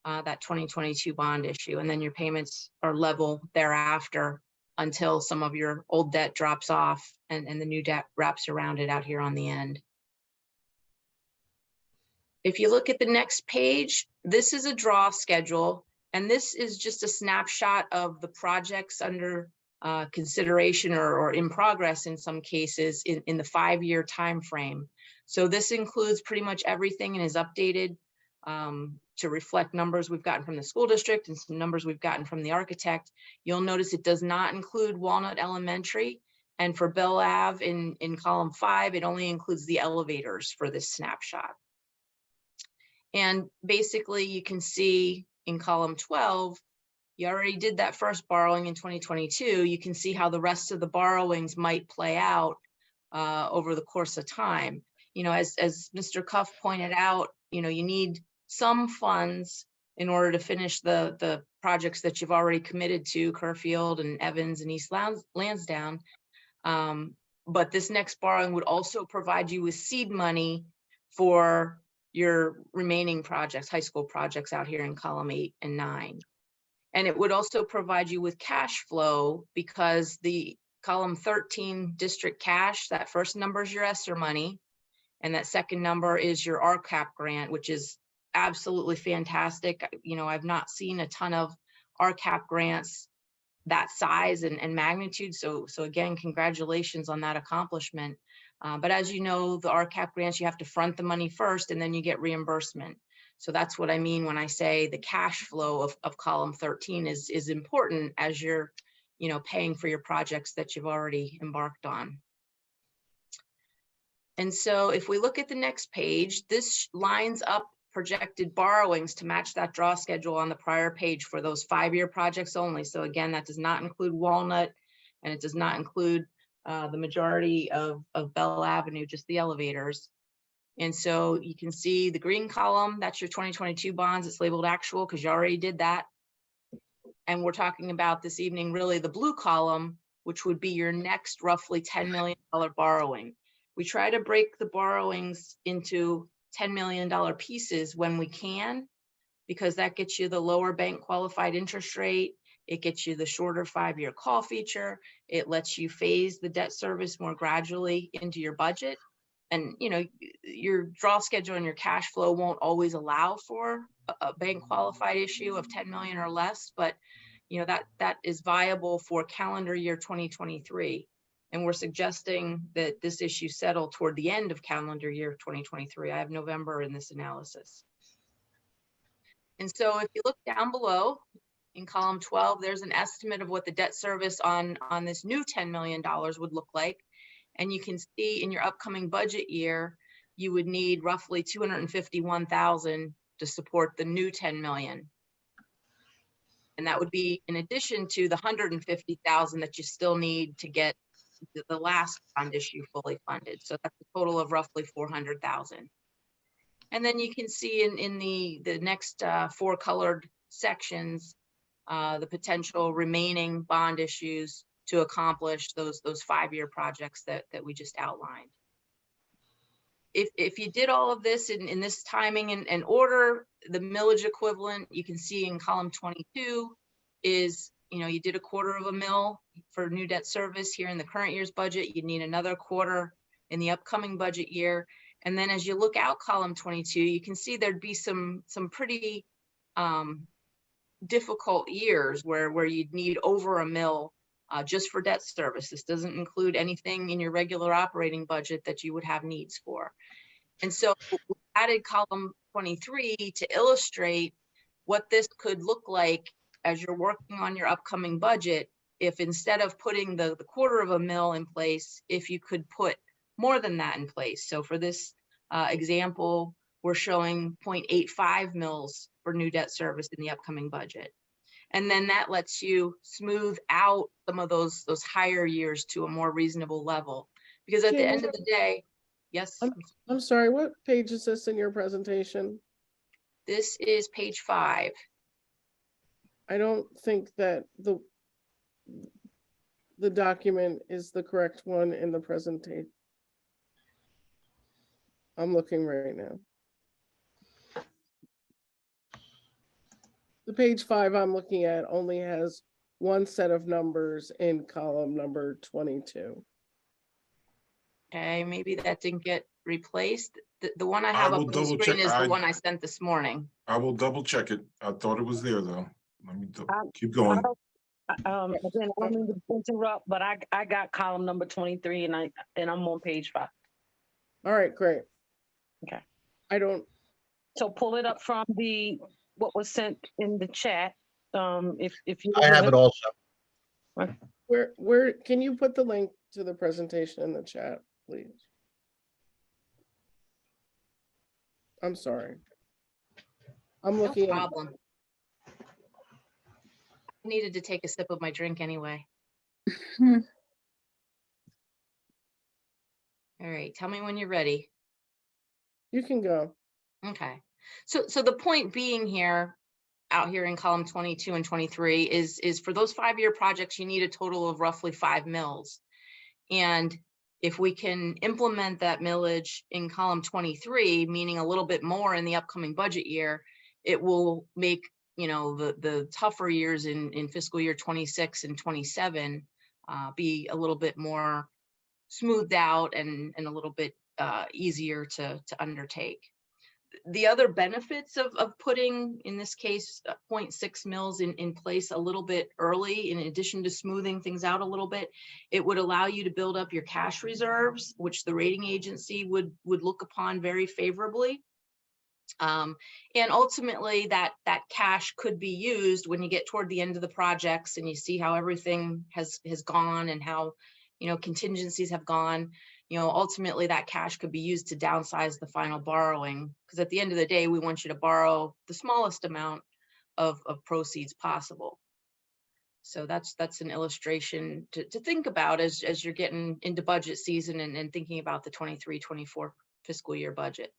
that 2022 bond issue. And then your payments are level thereafter until some of your old debt drops off and the new debt wraps around it out here on the end. If you look at the next page, this is a draw schedule. And this is just a snapshot of the projects under consideration or in progress in some cases in the 5-year time frame. So this includes pretty much everything and is updated to reflect numbers we've gotten from the school district and some numbers we've gotten from the architect. You'll notice it does not include Walnut Elementary. And for Bell Ave in column 5, it only includes the elevators for this snapshot. And basically you can see in column 12, you already did that first borrowing in 2022. You can see how the rest of the borrowings might play out over the course of time. As Mr. Cuff pointed out, you need some funds in order to finish the projects that you've already committed to, Kerrfield and Evans and East Lansdowne. But this next borrowing would also provide you with seed money for your remaining projects, high school projects out here in column 8 and 9. And it would also provide you with cash flow because the column 13 district cash, that first number is your ESSER money. And that second number is your RCAP grant, which is absolutely fantastic. I've not seen a ton of RCAP grants that size and magnitude. So again, congratulations on that accomplishment. But as you know, the RCAP grants, you have to front the money first and then you get reimbursement. So that's what I mean when I say the cash flow of column 13 is important as you're, paying for your projects that you've already embarked on. And so if we look at the next page, this lines up projected borrowings to match that draw schedule on the prior page for those 5-year projects only. So again, that does not include Walnut and it does not include the majority of Bell Avenue, just the elevators. And so you can see the green column, that's your 2022 bonds. It's labeled actual because you already did that. And we're talking about this evening, really the blue column, which would be your next roughly $10 million borrowing. We try to break the borrowings into $10 million pieces when we can, because that gets you the lower bank qualified interest rate. It gets you the shorter 5-year call feature. It lets you phase the debt service more gradually into your budget. And, you know, your draw schedule and your cash flow won't always allow for a bank qualified issue of 10 million or less, but you know, that is viable for calendar year 2023. And we're suggesting that this issue settle toward the end of calendar year 2023. I have November in this analysis. And so if you look down below in column 12, there's an estimate of what the debt service on this new $10 million would look like. And you can see in your upcoming budget year, you would need roughly 251,000 to support the new 10 million. And that would be in addition to the 150,000 that you still need to get the last bond issue fully funded. So that's a total of roughly 400,000. And then you can see in the next 4 colored sections, the potential remaining bond issues to accomplish those 5-year projects that we just outlined. If you did all of this in this timing and order, the millage equivalent you can see in column 22 is, you know, you did $0.25 mil for new debt service here in the current year's budget. You'd need another 1/4 in the upcoming budget year. And then as you look out column 22, you can see there'd be some pretty difficult years where you'd need over $1 mil just for debt service. This doesn't include anything in your regular operating budget that you would have needs for. And so we added column 23 to illustrate what this could look like as you're working on your upcoming budget. If instead of putting the $0.25 mil in place, if you could put more than that in place. So for this example, we're showing 0.85 mils for new debt service in the upcoming budget. And then that lets you smooth out some of those higher years to a more reasonable level. Because at the end of the day, yes? I'm sorry, what page is this in your presentation? This is page 5. I don't think that the document is the correct one in the presentation. I'm looking right now. The page 5 I'm looking at only has one set of numbers in column number 22. Okay, maybe that didn't get replaced. The one I have I up will on the double screen check. is the one I sent this morning. I will double check it. I thought it was there though. Let me keep I going. don't, again, I don't mean to interrupt, but I got column number 23 and I'm on page 5. All right, great. Okay. I don't, So pull it up from what was sent in the chat. If you I have it also. where, can you put the link to the presentation in the chat, please? I'm sorry. I'm No looking at, problem. I needed to take a sip of my drink anyway. All right, tell me when you're ready. you can go. Okay, so the point being here, out here in column 22 and 23 is for those 5-year projects, you need a total of roughly 5 mils. And if we can implement that millage in column 23, meaning a little bit more in the upcoming budget year, it will make, you know, the tougher years in fiscal year 26 and 27 be a little bit more smoothed out and a little bit easier to undertake. The other benefits of putting, in this case, 0.6 mils in place a little bit early, in addition to smoothing things out a little bit, it would allow you to build up your cash reserves, which the rating agency would look upon very favorably. And ultimately that cash could be used when you get toward the end of the projects and you see how everything has gone and how, you know, contingencies have gone. You know, ultimately that cash could be used to downsize the final borrowing, because at the end of the day, we want you to borrow the smallest amount of proceeds possible. So that's an illustration to think about as you're getting into budget season and thinking about the 23-24 fiscal year budget.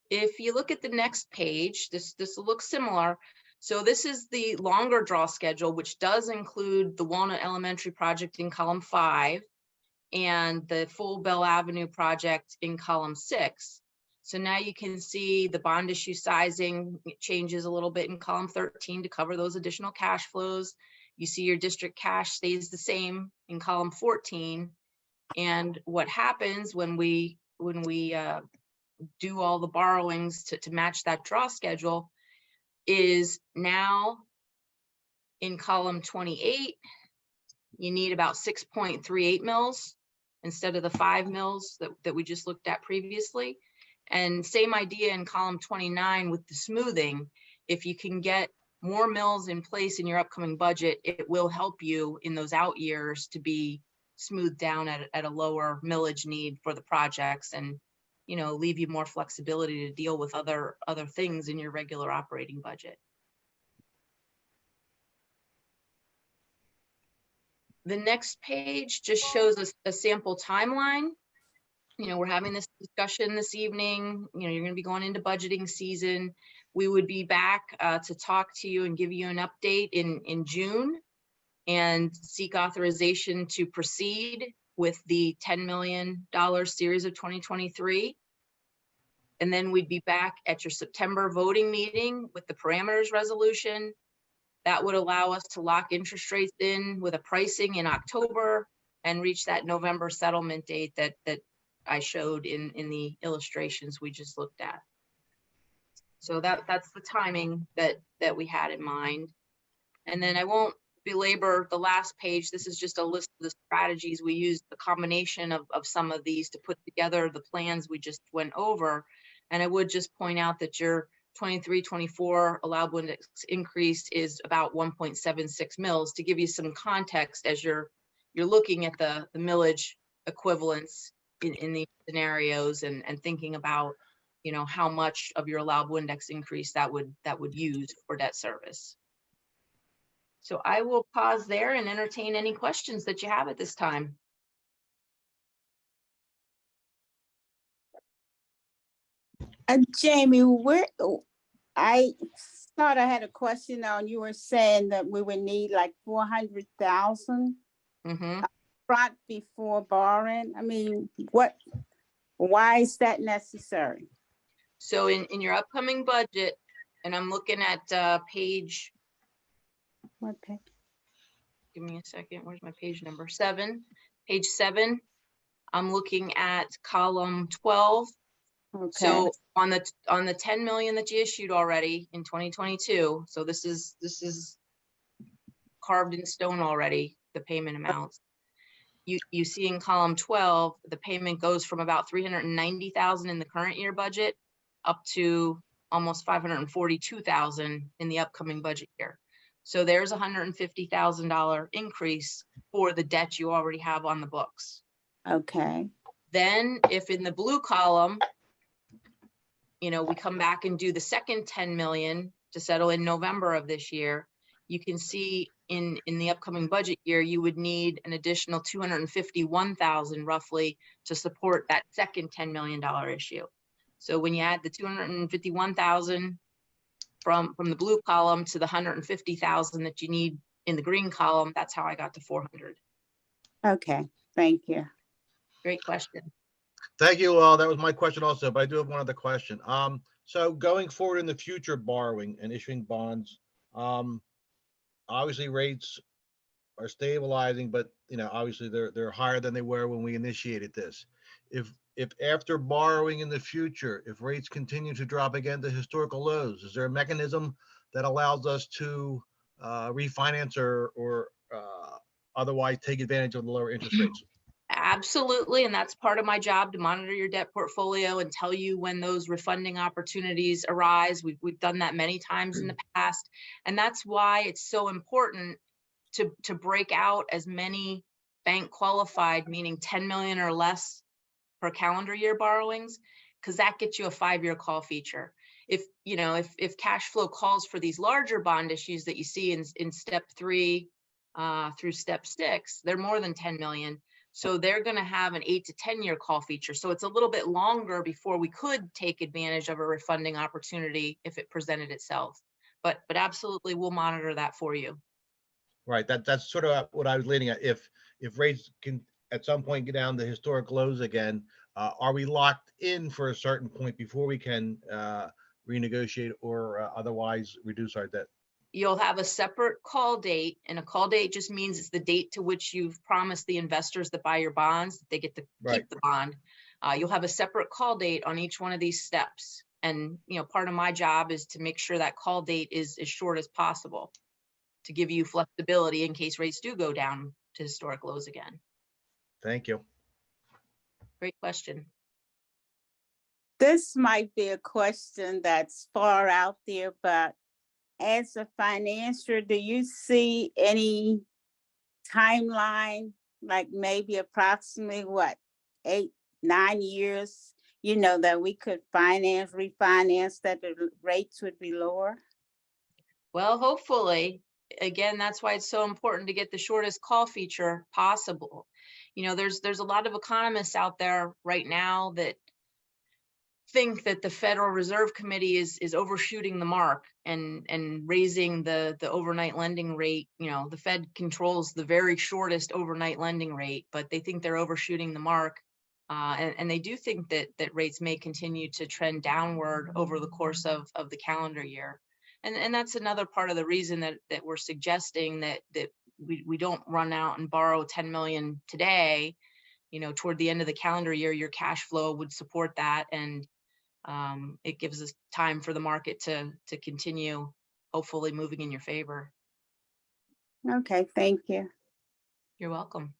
If you look at the next page, this will look similar. So this is the longer draw schedule, which does include the Walnut Elementary project in column 5 and the full Bell Avenue project in column 6. So now you can see the bond issue sizing changes a little bit in column 13 to cover those additional cash flows. You see your district cash stays the same in column 14. And what happens when we do all the borrowings to match that draw schedule is now in column 28, you need about 6.38 mils instead of the 5 mils that we just looked at previously. And same idea in column 29 with the smoothing. If you can get more mills in place in your upcoming budget, it will help you in those out years to be smoothed down at a lower millage need for the projects, and leave you more flexibility to deal with other things in your regular operating budget. The next page just shows us a sample timeline. We're having this discussion this evening. You're going to be going into budgeting season. We would be back to talk to you and give you an update in June and seek authorization to proceed with the $10 million series of 2023. And then we'd be back at your September voting meeting with the parameters resolution. That would allow us to lock interest rates in with a pricing in October and reach that November settlement date that I showed in the illustrations we just looked at. So that's the timing that we had in mind. And then I won't belabor the last page. This is just a list of the strategies we used, the combination of some of these to put together the plans we just went over. And I would just point out that your 23-24 allowable index increase is about 1.76 mils, to give you some context as you're looking at the millage equivalents in these scenarios and thinking about how much of your allowable index increase that would use for debt service. So I will pause there and entertain any questions that you have at this time. Jamie, I thought I had a question on, you were saying that we would need like 400,000 front before borrowing. I mean, why is that necessary? So in your upcoming budget, and I'm looking at page, What page? give me a second, where's my page number? 7, page 7. I'm looking at column 12. Okay. So on the 10 million that you issued already in 2022, so this is carved in stone already, the payment amounts. You see in column 12, the payment goes from about 390,000 in the current year budget up to almost 542,000 in the upcoming budget year. So there's $150,000 increase for the debt you already have on the books. Okay. Then if in the blue column, we come back and do the second 10 million to settle in November of this year, you can see in the upcoming budget year, you would need an additional 251,000 roughly to support that second $10 million issue. So when you add the 251,000 from the blue column to the 150,000 that you need in the green column, that's how I got to 400. Okay, thank you. Great question. Thank you. That was my question also, but I do have one other question. So going forward in the future, borrowing and issuing bonds, obviously rates are stabilizing, but obviously they're higher than they were when we initiated this. If after borrowing in the future, if rates continue to drop again to historical lows, is there a mechanism that allows us to refinance or otherwise take advantage of the lower interest rates? Absolutely. And that's part of my job, to monitor your debt portfolio and tell you when those refunding opportunities arise. We've done that many times in the past. And that's why it's so important to break out as many bank qualified, meaning 10 million or less per calendar year borrowings, because that gets you a 5-year call feature. If cash flow calls for these larger bond issues that you see in step 3 through step 6, they're more than 10 million. So they're gonna have an 8 to 10-year call feature. So it's a little bit longer before we could take advantage of a refunding opportunity if it presented itself. But absolutely, we'll monitor that for you. Right, that's sort of what I was leaning at. If rates can at some point get down to historic lows again, are we locked in for a certain point before we can renegotiate or otherwise reduce our debt? You'll have a separate call date, and a call date just means it's the date to which you've promised the investors that buy your bonds, that they get to Right. keep the bond. You'll have a separate call date on each one of these steps. And, part of my job is to make sure that call date is as short as possible to give you flexibility in case rates do go down to historic lows again. Thank you. Great question. This might be a question that's far out there, but as a financier, do you see any timeline, like maybe approximately 8, 9 years, that we could refinance, that the rates would be lower? Well, hopefully, again, that's why it's so important to get the shortest call feature possible. There's a lot of economists out there right now that think that the Federal Reserve Committee is overshooting the mark and raising the overnight lending rate. The Fed controls the very shortest overnight lending rate, but they think they're overshooting the mark. And they do think that rates may continue to trend downward over the course of the calendar year. And that's another part of the reason that we're suggesting that we don't run out and borrow 10 million today. Toward the end of the calendar year, your cash flow would support that. And it gives us time for the market to continue, hopefully moving in your favor. Okay, thank you. You're welcome.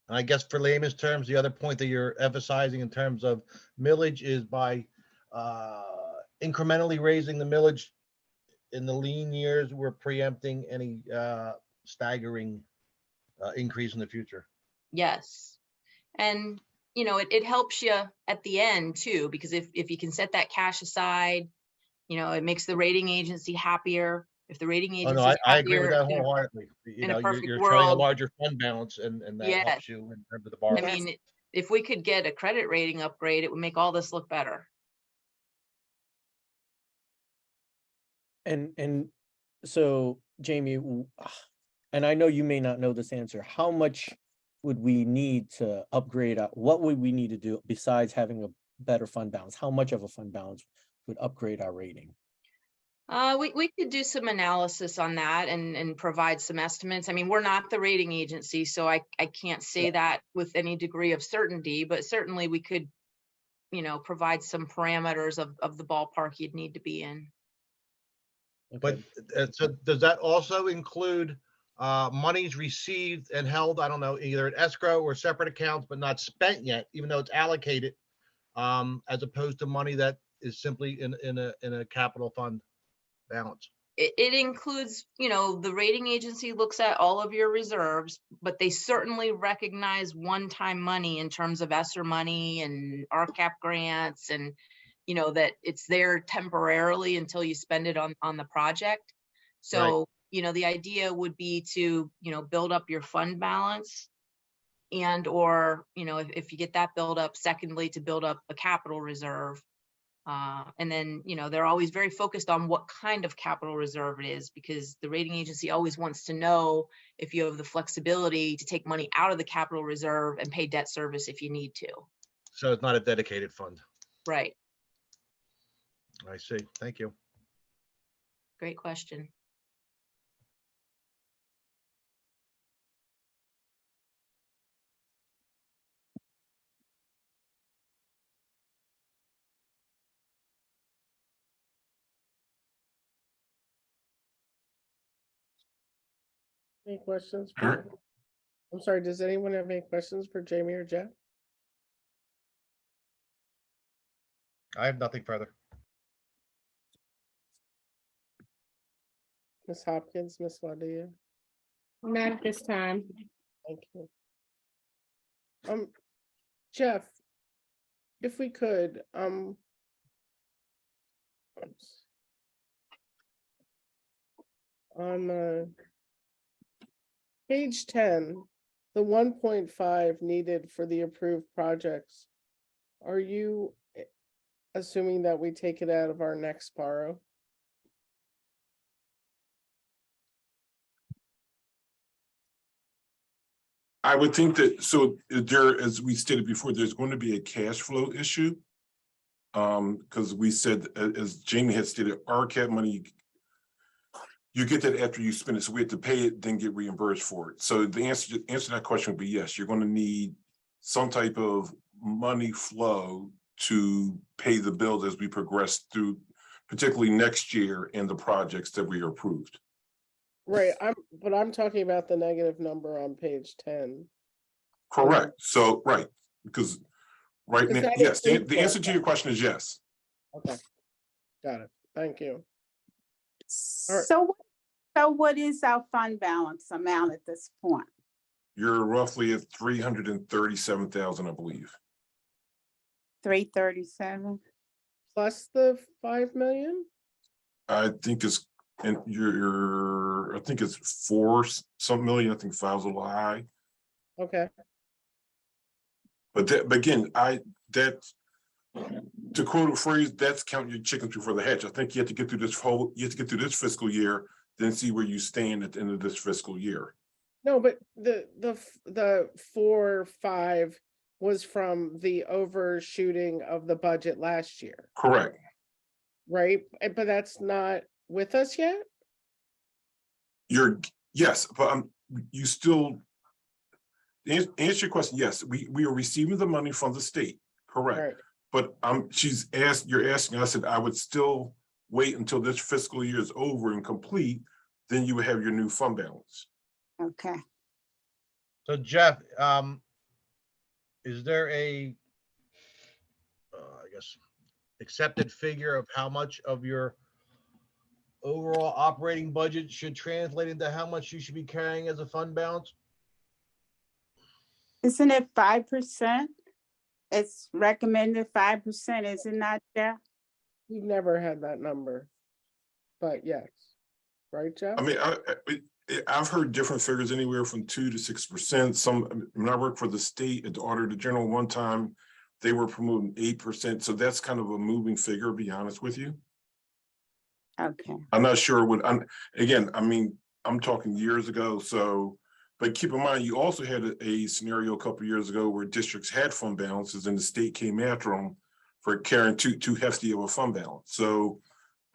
I guess for layman's terms, the other point that you're emphasizing in terms of millage is by incrementally raising the millage in the lean years, we're preempting any staggering increase in the future. Yes. And, it helps you at the end too, because if you can set that cash aside, it makes the rating agency happier. If the rating Oh, agency no, I agree with that wholeheartedly. in a perfect You're showing a world- larger fund balance and that Yes. helps you in terms of the I borrowing. mean, if we could get a credit rating upgrade, it would make all this look better. And so Jamie, and I know you may not know this answer, how much would we need to upgrade? What would we need to do besides having a better fund balance? How much of a fund balance would upgrade our rating? We could do some analysis on that and provide some estimates. I mean, we're not the rating agency, so I can't say that with any degree of certainty, but certainly we could, provide some parameters of the ballpark you'd need to be in. But so does that also include monies received and held, I don't know, either at escrow or separate accounts, but not spent yet, even though it's allocated, as opposed to money that is simply in a capital fund balance? It includes, the rating agency looks at all of your reserves, but they certainly recognize one-time money in terms of ESSER money and RCAP grants and, that it's there temporarily until you spend it on the project. So, the idea would be to, build up your fund balance and, or, if you get that build up, secondly, to build up a capital reserve. And then, they're always very focused on what kind of capital reserve it is, because the rating agency always wants to know if you have the flexibility to take money out of the capital reserve and pay debt service if you need to. So it's not a dedicated fund. Right. I see. Thank you. Great question. Any questions? I'm sorry, does anyone have any questions for Jamie or Jeff? I have nothing further. Ms. Hopkins, Ms. Wadia? Not at this time. Thank you. Jeff, if we could, on page 10, the 1.5 needed for the approved projects. Are you assuming that we take it out of our next borrow? I would think that, so there, as we stated before, there's going to be a cash flow issue. Because we said, as Jamie had stated, RCAP money, you get that after you spend it, so we have to pay it, then get reimbursed for it. So the answer to that question would be yes, you're going to need some type of money flow to pay the bills as we progress through, particularly next year in the projects that we approved. Right, but I'm talking about the negative number on page 10. Correct. So, right, because right Is now, that yes, the include answer to your RCAP? question is yes. Okay, got it. Thank you. All right. So what is our fund balance amount at this point? You're roughly at 337,000, I believe. 337? Plus the 5 million? I think it's, and I think it's 4 some million. I think 5's a little high. Okay, But again, to quote a phrase, that's counting your chickens before the hatch. I think you have to get through this fiscal year, then see where you stand at the end of this fiscal year. no, but the 4, 5 was from the overshooting of the budget last year, Correct. right? But that's not with us yet? Yes, but you still, answer your question, yes, we are receiving the money from the state, correct. Right. But you're asking, I said, I would still wait until this fiscal year is over and complete, then you would have your new fund balance. Okay. So Jeff, is there a, I guess, accepted figure of how much of your overall operating budget should translate into how much you should be carrying as a fund balance? Isn't it 5%? It's recommended 5%, is it not, Jeff? We've never had that number, but yes, right, Jeff? I mean, I've heard different figures, anywhere from 2 to 6%. When I worked for the state at the Auditor General one time, they were promoting 8%. So that's kind of a moving figure, to be honest with you. Okay. I'm not sure what again, I mean, I'm talking years ago. So, but keep in mind, you also had a scenario a couple of years ago where districts had fund balances and the state came after them for carrying too hefty of a fund balance. So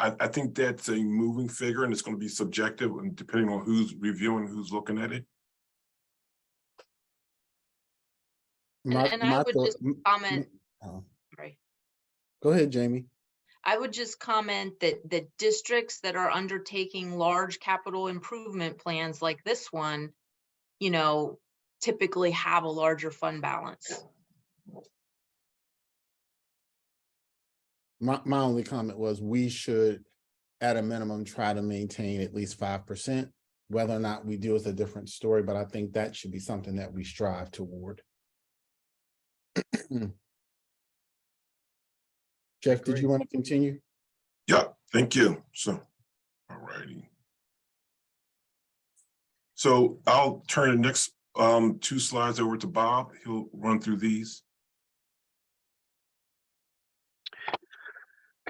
I think that's a moving figure, and it's going to be subjective and depending on who's reviewing, who's looking at it. And I would just comment, sorry. Go ahead, Jamie. I would just comment that districts that are undertaking large capital improvement plans like this one, typically have a larger fund balance. My only comment was we should, at a minimum, try to maintain at least 5%. Whether or not we do is a different story, but I think that should be something that we strive toward. Jeff, did you want to continue? Yeah, thank you. So, all righty. So I'll turn the next 2 slides over to Bob. He'll run through these.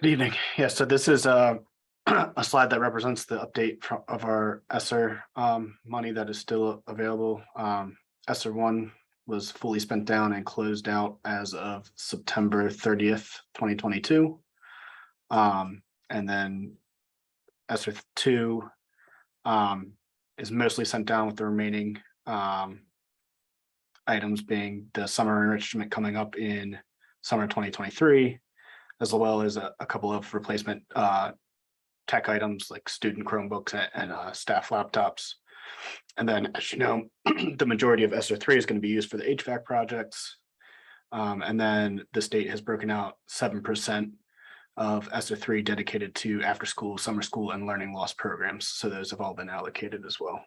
Good evening. Yes, so this is a slide that represents the update of our ESSER money that is still available. ESSER 1 was fully spent down and closed out as of September 30th, 2022. And then ESSER 2 is mostly sent down, with the remaining items being the summer enrichment coming up in summer 2023, as well as a couple of replacement tech items like student Chromebooks and staff laptops. And then, as you know, the majority of ESSER 3 is going to be used for the HVAC projects. And then the state has broken out 7% of ESSER 3 dedicated to after school, summer school, and learning loss programs. So those have all been allocated as well.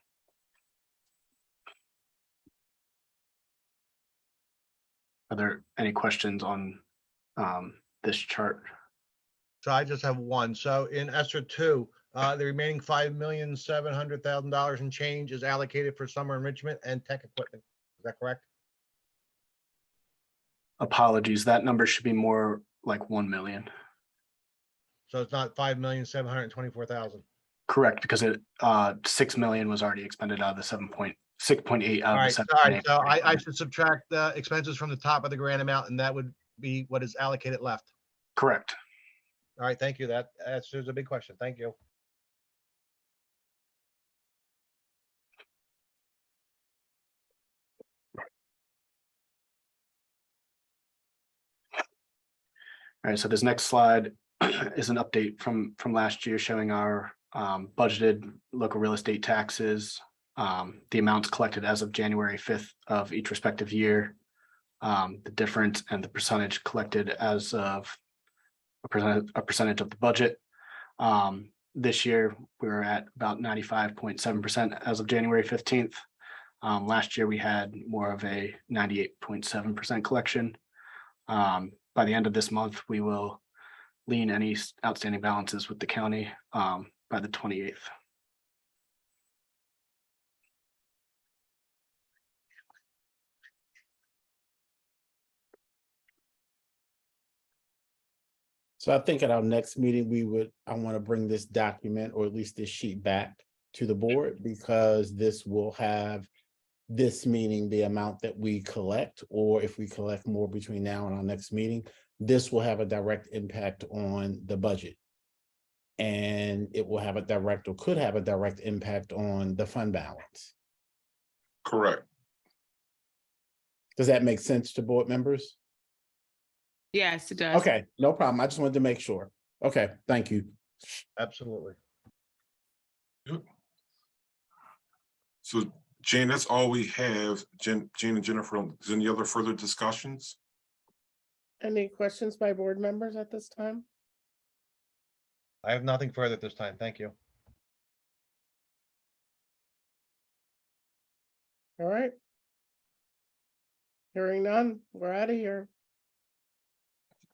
Are there any questions on this chart? So I just have one. So in ESSER 2, The remaining $5,700,000 and change is allocated for summer enrichment and tech equipment. Is that correct? Apologies, that number should be more like 1 million. So it's not 5,724,000. Correct, because 6 million was already expended out of the 6.8 All out of right, the sorry. 7.8. So I should subtract the expenses from the top of the grant amount, and that would be what is allocated left. Correct. All right, thank you. That answers a big question. Thank you. All right, so this next slide is an update from last year showing our budgeted local real estate taxes, the amounts collected as of January 5th of each respective year, the difference and the percentage collected as of a percentage of the budget. This year, we were at about 95.7% as of January 15th. Last year, we had more of a 98.7% collection. By the end of this month, we will lien any outstanding balances with the county by the 28th. So I think at our next meeting, I want to bring this document or at least this sheet back to the board because this will have this meaning the amount that we collect, or if we collect more between now and our next meeting, this will have a direct impact on the budget. And it will have a direct or could have a direct impact on the fund balance. Correct. Does that make sense to board members? Yes, it does. Okay, no problem. I just wanted to make sure. Okay, thank you. Absolutely. So Jane, that's all we have. Jane and Jennifer, is there any other further discussions? Any questions by board members at this time? I have nothing further at this time. Thank you. All right. Hearing none, we're out of here.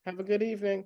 Have a good evening.